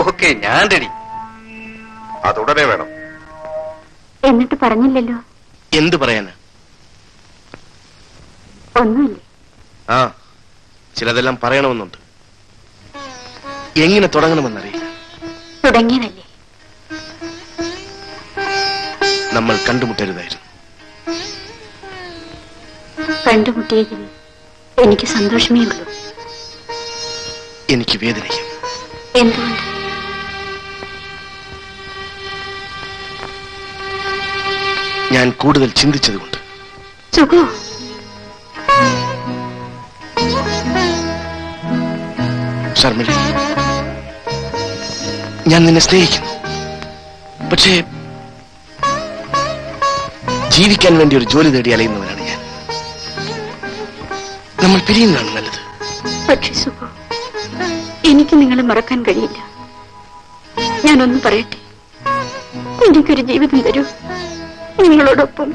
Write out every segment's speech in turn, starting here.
Okay, ഞാൻ ready. അതുടനെ വേണം. എന്നിട്ട് പറഞ്ഞില്ലല്ലോ. എന്ത് പറയാനാ? ഒന്നുമില്ലേ? ആ, ചിലതെല്ലാം പറയണമെന്നുണ്ട്. എങ്ങനെ തുടങ്ങണമെന്നറിയില്ല. തുടങ്ങിയതല്ലേ. നമ്മൾ കണ്ടുമുട്ടരുതായിരുന്നു. കണ്ടുമുട്ടിയതിൽ എനിക്ക് സന്തോഷമേ ഉള്ളൂ. എനിക്ക് വേദനയും. എന്തുകൊണ്ട്? ഞാൻ കൂടുതൽ ചിന്തിച്ചതുകൊണ്ട്. സുഖോ? ശർമ്മിളി, ഞാൻ നിന്നെ സ്നേഹിക്കുന്നു. പക്ഷേ ജീവിക്കാൻ വേണ്ടി ഒരു ജോലി തേടി അലയുന്നവനാണ് ഞാൻ. നമ്മൾ പിരിയുന്നതാണ് നല്ലത്. പക്ഷേ സുഖോ, എനിക്ക് നിങ്ങളെ മറക്കാൻ കഴിയില്ല. ഞാനൊന്ന് പറയട്ടെ, എനിക്കൊരു ജീവിതം തരൂ നിങ്ങളോടൊപ്പം.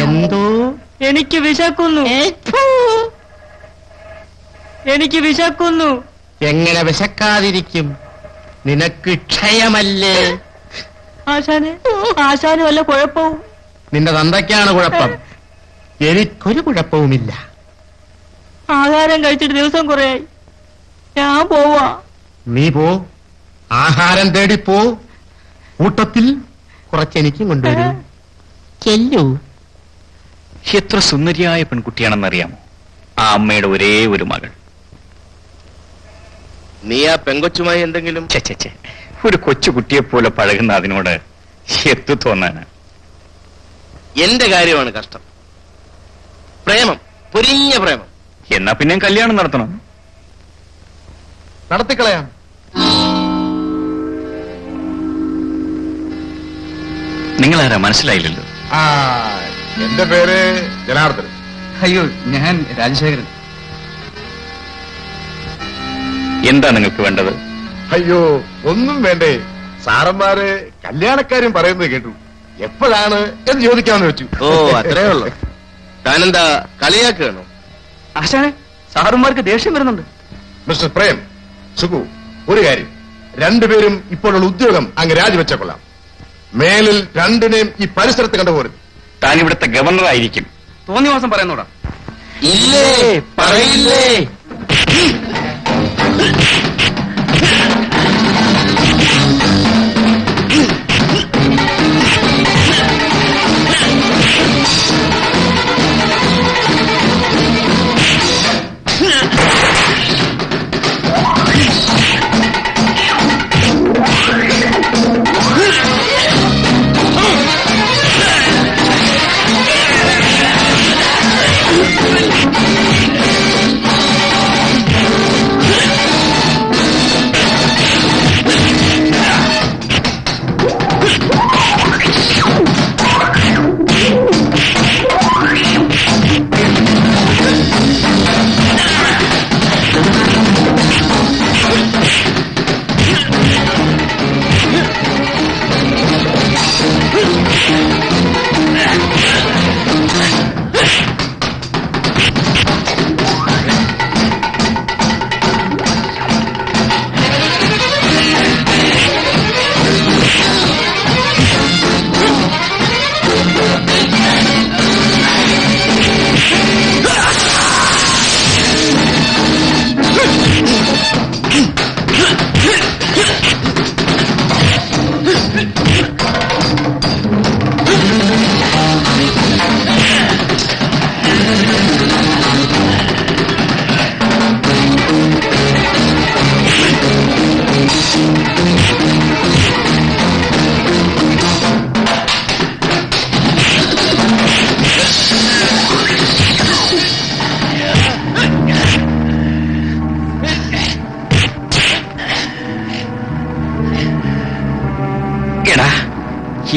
എന്തോ? എനിക്ക് വിശക്കുന്നു. എനിക്ക് വിശക്കുന്നു. എങ്ങനെ വിശക്കാതിരിക്കും? നിനക്ക് ക്ഷയമല്ലേ? ആശാന് വല്ല കുഴപ്പവും? നിന്റെ തന്തയ്ക്കാണ് കുഴപ്പം. എനിക്കൊരു കുഴപ്പവുമില്ല. ആഹാരം കഴിച്ചിട്ട് ദിവസം കുറയായി. ഞാൻ പോവാ. നീ പോ, ആഹാരം തേടിപ്പോ. കൂട്ടത്തിൽ കുറച്ചെനിക്കും കൊണ്ടുവരൂ. ചെല്ലു. എത്ര സുന്ദരിയായ പെൺകുട്ടിയാണെന്നറിയാമോ ആ അമ്മയുടെ ഒരേ ഒരു മകൾ. നീ ആ പെങ്കൊച്ചുമായി എന്തെങ്കിലും? ഒരു കൊച്ചുകുട്ടിയെ പോലെ പഴകുന്ന അതിനോട് എത്തു തോന്നാന്. എന്റെ കാര്യമാണ് കഷ്ടം. പ്രേമം, പൊരിഞ്ഞ പ്രേമം. എന്നാ പിന്നെ കല്യാണം നടത്തണം. നടത്തിക്കളയാം. നിങ്ങളാരാ മനസ്സിലായില്ലല്ലോ. എന്റെ പേര് ജനാർദ്ദനൻ. അയ്യോ, ഞാൻ രാജശേഖരൻ. എന്താ നിങ്ങൾക്ക് വേണ്ടത്? അയ്യോ, ഒന്നും വേണ്ടേ. സാറന്മാര് കല്യാണക്കാരും പറയുന്നത് കേട്ടു. എപ്പോഴാണ് എന്ന് ചോദിക്കാമെന്ന് വെച്ചു. ഓ, അത്രേ ഉള്ളു. താനെന്താ കളിയാക്കുകയാണോ? ആശാനെ, സാറുമാർക്ക് ദേഷ്യം വരുന്നുണ്ട്. മിസ്റ്റർ പ്രേം, സുഖു, ഒരു കാര്യം, രണ്ടുപേരും ഇപ്പോഴുള്ള ഉദ്യോഗം അങ്ങ് രാജിവെച്ച കൊള്ളാം. മേലിൽ രണ്ടിനെയും ഈ പരിസരത്ത് കണ്ടുപോരുത്. താൻ ഇവിടുത്തെ ഗവർണർ ആയിരിക്കും. തോന്നിയ മാസം പറയുന്നോടാ. ഇല്ലേ, പറയില്ലേ?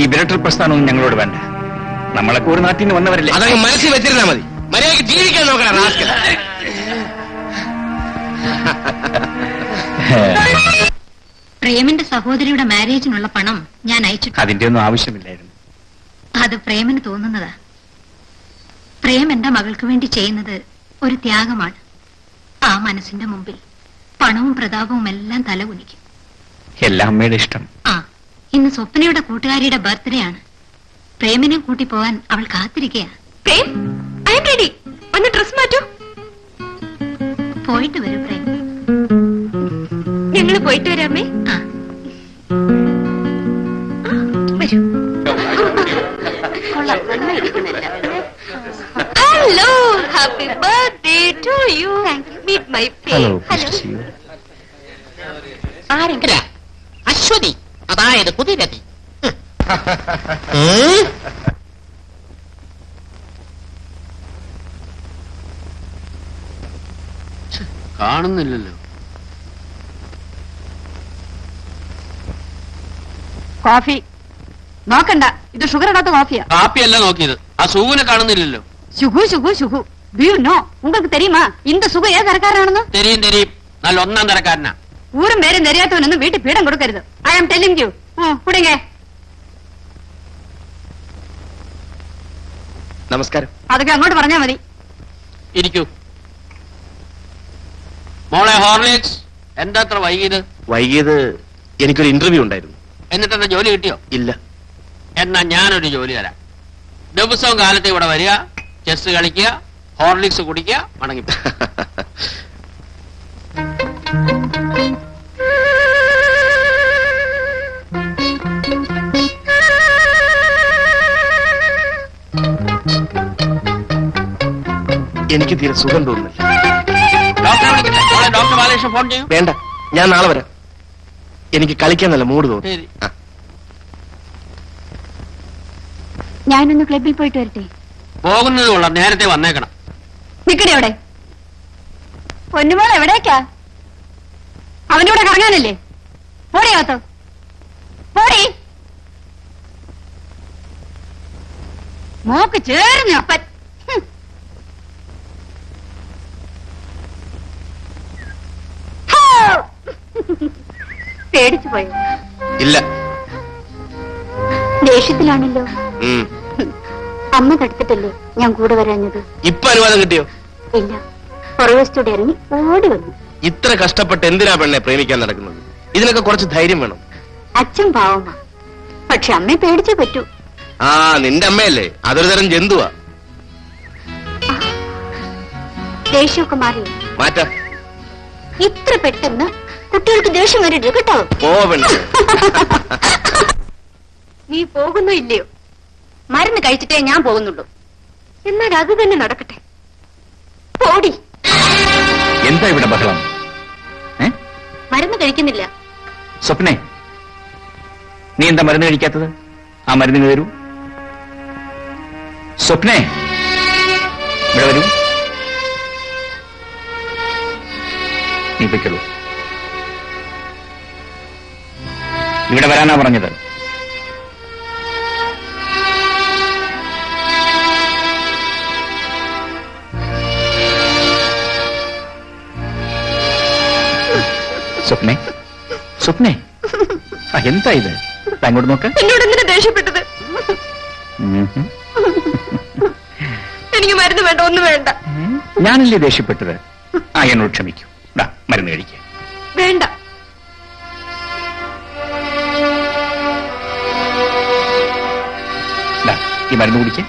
ഈ വിരട്ടൽ പ്രസ്ഥാനവും ഞങ്ങളോട് വേണ്ട. നമ്മളൊക്കെ ഒരു നാട്ടിൽ നിന്ന് വന്നവരല്ലേ. അതങ്ങ് മനസ്സിൽ വെച്ചിരുന്നാ മതി. മര്യാദയ്ക്ക് ജീവിക്കാൻ നോക്കണം. പ്രേമിന്റെ സഹോദരിയുടെ മാരേജിനുള്ള പണം ഞാൻ അയച്ചിട്ടു. അതിന്റെ ഒന്നും ആവശ്യമില്ലായിരുന്നു. അത് പ്രേമിന് തോന്നുന്നതാ. പ്രേം എന്റെ മകൾക്ക് വേണ്ടി ചെയ്യുന്നത് ഒരു ത്യാഗമാണ്. ആ മനസ്സിന്റെ മുമ്പിൽ പണവും പ്രതാപവും എല്ലാം തലകുനിക്കും. എല്ലാം അമ്മയുടെ ഇഷ്ടം. ആ, ഇന്ന് സ്വപ്നയുടെ കൂട്ടുകാരിയുടെ ബർത്ത്ഡേ ആണ്. പ്രേമിനെ കൂട്ടി പോവാൻ അവൾ കാത്തിരിക്കയാ. Prem, I am ready. ഒന്ന് ഡ്രസ് മാറ്റൂ. പോയിട്ട് വരും പ്രേം. ഞങ്ങൾ പോയിട്ട് വരാമേ. ആ, വരൂ. Hello, happy birthday to you. Meet my hello, ആരെങ്കില അശ്വതി, അതായത് കുതിരതി. കാണുന്നില്ലല്ലോ. കോഫി നോക്കണ്ട, ഇത് ഷുഗർ ഇടാത്ത കോഫിയാ. കാപ്പിയല്ല നോക്കിയത്, ആ സൂവിനെ കാണുന്നില്ലല്ലോ. Sukhu Sukhu Sukhu. Do you know? உங்களுக்கு தெரியுமா இந்த சுகு ஏன் தரக்காராണെന്ന്? തെരിയും നല്ല ഒന്നാം തരക്കാരനാ. ഊരും പേരും தெரியாதவனൊന്നും വീട്ടിൽ പീഠം കൊടുക്കരുത്. I am telling you. കുടിങ്ങ. നമസ്കാരം. അതൊക്കെ അങ്ങോട്ട് പറഞ്ഞാ മതി. ഇരിക്കൂ. മോളെ ഹോർലിക്സ്, എന്താ അത്ര വൈകിയത്? വൈകിയത് എനിക്കൊരു ഇന്റർവ്യൂ ഉണ്ടായിരുന്നു. എന്നിട്ട് എന്താ ജോലി കിട്ടിയോ? ഇല്ല. എന്നാ ഞാനൊരു ജോലി തരാം. ദിവസവും കാലത്ത് ഇവിടെ വരിക, ചെസ് കളിക്കുക, ഹോർലിക്സ് കുടിക്കുക, മടങ്ങി. എനിക്ക് തീരെ സുഖം തോന്നുന്നില്ല. ഡോക്ടറെ വിളിക്കട്ടെ? മോളെ ഡോക്ടർ ബാലകൃഷ്ണൻ ഫോൺ ചെയ്യും. വേണ്ട, ഞാൻ നാളെ വരാം. എനിക്ക് കളിക്കാൻ നല്ല മൂഡ് തോന്നി. ശരി. ഞാനൊന്ന് ക്ലബിൽ പോയിട്ട് വരട്ടെ. പോകുന്നത് കൊള്ളാം, നേരത്തെ വന്നേക്കണം. നിക്കടെ അവിടെ. പൊന്നുമോൾ എവിടേക്കാ? അവന്റെ കൂടെ കറങ്ങാനല്ലേ? പോടിയാത്തോ പോടി. മോക്ക് ചേർന്ന് അപ്പൻ. പേടിച്ചു പോയോ? ഇല്ല. ദേഷ്യത്തിലാണല്ലോ. ഉം. അമ്മ തടുത്തിട്ടല്ലേ ഞാൻ കൂടെ വരാഞ്ഞത്? ഇപ്പൊ അനുവാദം കിട്ടിയോ? ഇല്ല, പുറവശത്തോടെ ഇറങ്ങി ഓടി വന്നു. ഇത്ര കഷ്ടപ്പെട്ട് എന്തിനാ പെണ്ണെ പ്രേമിക്കാൻ നടക്കുന്നത്? ഇതിനൊക്കെ കുറച്ച് ധൈര്യം വേണം. അച്ഛൻ പാവമാ, പക്ഷെ അമ്മയെ പേടിച്ചേ പറ്റൂ. ആ, നിന്റെ അമ്മയല്ലേ, അതൊരു തരം ജന്തുവാ. ദേഷ്യമൊക്കെ മാറി. മാറ്റാ. ഇത്ര പെട്ടെന്ന് കുട്ടികൾക്ക് ദേഷ്യം വരരുത് കേട്ടോ. പോവണ്ട. നീ പോകുന്നോ ഇല്ലയോ? മരുന്ന് കഴിച്ചിട്ടേ ഞാൻ പോകുന്നുള്ളൂ. എന്നാൽ അത് തന്നെ നടക്കട്ടെ. പോടി. എന്താ ഇവിടെ ബഹളം? മരുന്ന് കഴിക്കുന്നില്ല. സ്വപ്നെ, നീ എന്താ മരുന്ന് കഴിക്കാത്തത്? ആ മരുന്ന് വരൂ. സ്വപ്നെ, ഇവിടെ വരൂ. നീ പൊയ്ക്കോളൂ. ഇവിടെ വരാനാ പറഞ്ഞത്. സ്വപ്നെ, സ്വപ്നെ, എന്താ ഇത്? അങ്ങോട്ട് നോക്ക്. എന്നോട് എന്തിനാ ദേഷ്യപ്പെട്ടത്? എനിക്ക് മരുന്ന് വേണ്ട, ഒന്നും വേണ്ട. ഞാനല്ലേ ദേഷ്യപ്പെട്ടത്? എന്നോട് ക്ഷമിക്കൂ. മരുന്ന് കഴിക്കുക. വേണ്ട. ഈ മരുന്ന് കുടിക്കേ.